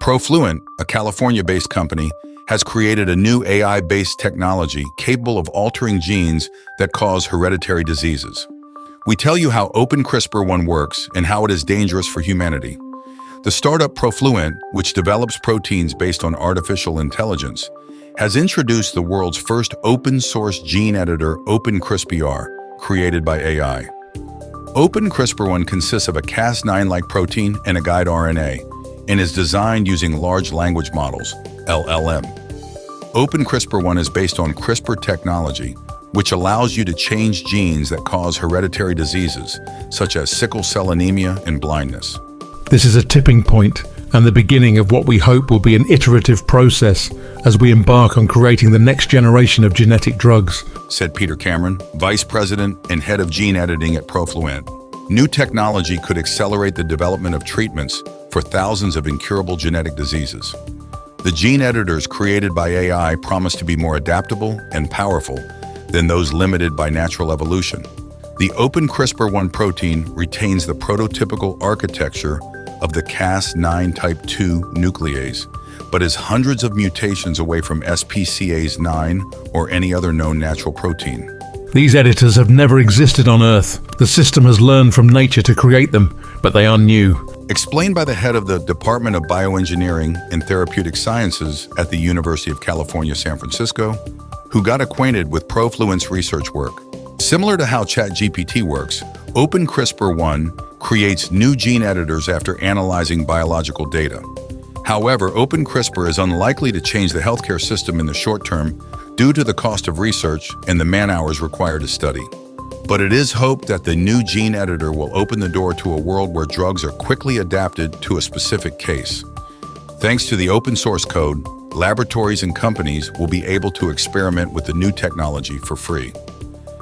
Profluent, a California-based company, has created a new AI-based technology capable of altering genes that cause hereditary diseases. We tell you how OpenCRISPR-1 works and how it is dangerous for humanity. The startup Profluent, which develops proteins based on artificial intelligence, has introduced the world's first open-source gene editor, OpenCRISPR, created by AI. OpenCRISPR-1 consists of a Cas9-like protein and a guide RNA, and is designed using large language models, LLM. OpenCRISPR-1 is based on CRISPR technology, which allows you to change genes that cause hereditary diseases, such as sickle cell anemia and blindness. This is a tipping point and the beginning of what we hope will be an iterative process as we embark on creating the next generation of genetic drugs, said Peter Cameron, Vice President and Head of Gene Editing at Profluent. New technology could accelerate the development of treatments for thousands of incurable genetic diseases. The gene editors created by AI promise to be more adaptable and powerful than those limited by natural evolution. The OpenCRISPR-1 protein retains the prototypical architecture of the Cas9 type 2 nuclease, but is hundreds of mutations away from SPCase9 or any other known natural protein. These editors have never existed on Earth. The system has learned from nature to create them, but they are new. Explained by the head of the Department of Bioengineering and Therapeutic Sciences at the University of California, San Francisco, who got acquainted with Profluent's research work. Similar to how ChatGPT works, OpenCRISPR-1 creates new gene editors after analyzing biological data. However, OpenCRISPR is unlikely to change the healthcare system in the short term due to the cost of research and the man-hours required to study. But it is hoped that the new gene editor will open the door to a world where drugs are quickly adapted to a specific case. Thanks to the open source code, laboratories and companies will be able to experiment with the new technology for free.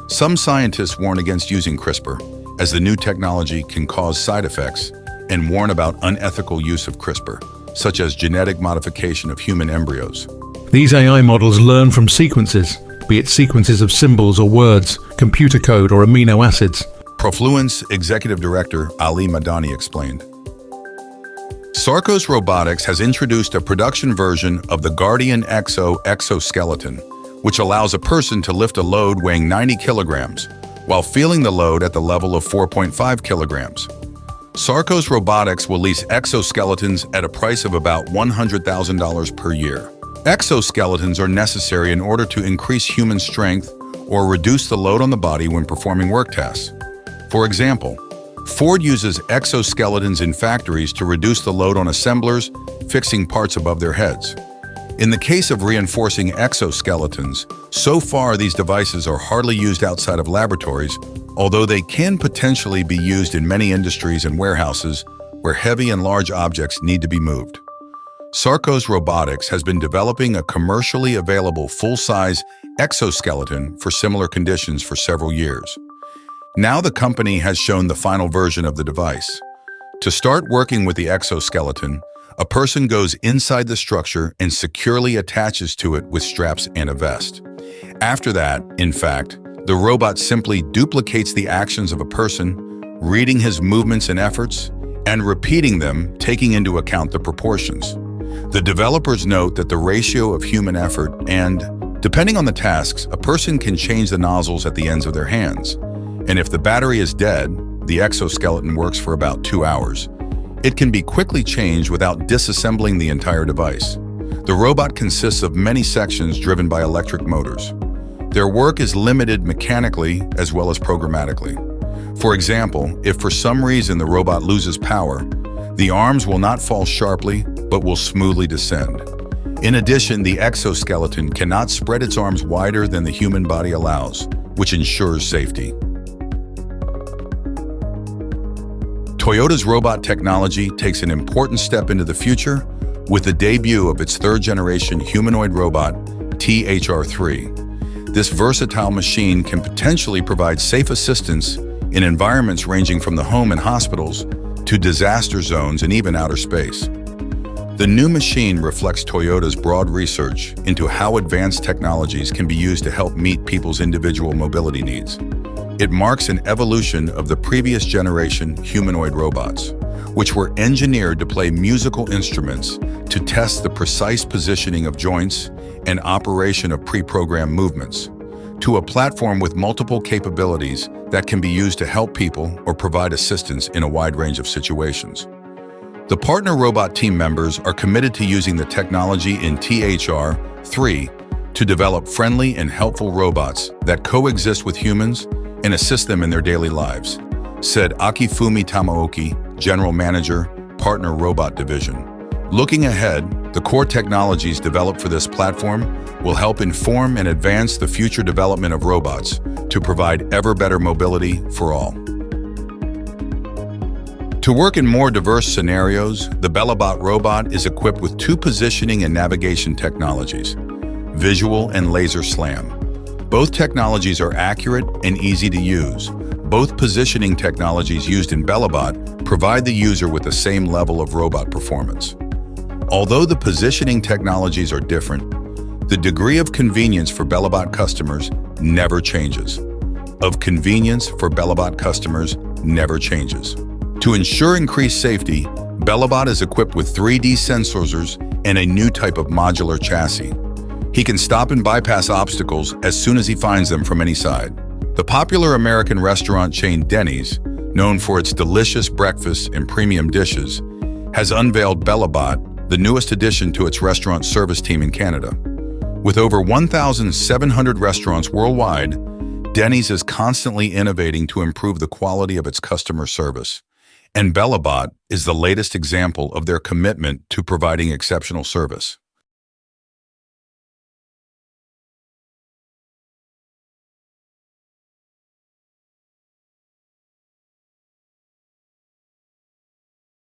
Some scientists warn against using CRISPR, as the new technology can cause side effects, and warn about unethical use of CRISPR, such as genetic modification of human embryos. These AI models learn from sequences, be it sequences of symbols or words, computer code or amino acids. Profluent's executive director, Ali Madani, explained. Sarcos Robotics has introduced a production version of the Guardian exoskeleton, which allows a person to lift a load weighing 90 kilograms, while feeling the load at the level of 4.5 kilograms. Sarcos Robotics will lease exoskeletons at a price of about $100,000 per year. Exoskeletons are necessary in order to increase human strength or reduce the load on the body when performing work tasks. For example, Ford uses exoskeletons in factories to reduce the load on assemblers, fixing parts above their heads. In the case of reinforcing exoskeletons, so far these devices are hardly used outside of laboratories, although they can potentially be used in many industries and warehouses where heavy and large objects need to be moved. Sarcos Robotics has been developing a commercially available full-size exoskeleton for similar conditions for several years. Now the company has shown the final version of the device. To start working with the exoskeleton, a person goes inside the structure and securely attaches to it with straps and a vest. After that, in fact, the robot simply duplicates the actions of a person, reading his movements and efforts, and repeating them, taking into account the proportions. The developers note that the ratio of human effort and, depending on the tasks, a person can change the nozzles at the ends of their hands. And if the battery is dead, the exoskeleton works for about 2 hours. It can be quickly changed without disassembling the entire device. The robot consists of many sections driven by electric motors. Their work is limited mechanically as well as programmatically. For example, if for some reason the robot loses power, the arms will not fall sharply, but will smoothly descend. In addition, the exoskeleton cannot spread its arms wider than the human body allows, which ensures safety. Toyota's robot technology takes an important step into the future with the debut of its third-generation humanoid robot, THR-3. This versatile machine can potentially provide safe assistance in environments ranging from the home and hospitals to disaster zones and even outer space. The new machine reflects Toyota's broad research into how advanced technologies can be used to help meet people's individual mobility needs. It marks an evolution of the previous generation humanoid robots, which were engineered to play musical instruments to test the precise positioning of joints and operation of pre-programmed movements, to a platform with multiple capabilities that can be used to help people or provide assistance in a wide range of situations. The partner robot team members are committed to using the technology in THR-3 to develop friendly and helpful robots that coexist with humans and assist them in their daily lives, said Akifumi Tamaoki, General Manager, Partner Robot Division. Looking ahead, the core technologies developed for this platform will help inform and advance the future development of robots to provide ever better mobility for all. To work in more diverse scenarios, the BellaBot robot is equipped with two positioning and navigation technologies, visual and laser slam. Both technologies are accurate and easy to use. Both positioning technologies used in BellaBot provide the user with the same level of robot performance. Although the positioning technologies are different, the degree of convenience for BellaBot customers never changes. To ensure increased safety, BellaBot is equipped with 3D sensors and a new type of modular chassis. He can stop and bypass obstacles as soon as he finds them from any side. The popular American restaurant chain Denny's, known for its delicious breakfast and premium dishes, has unveiled BellaBot, the newest addition to its restaurant service team in Canada. With over 1,700 restaurants worldwide, Denny's is constantly innovating to improve the quality of its customer service. And BellaBot is the latest example of their commitment to providing exceptional service.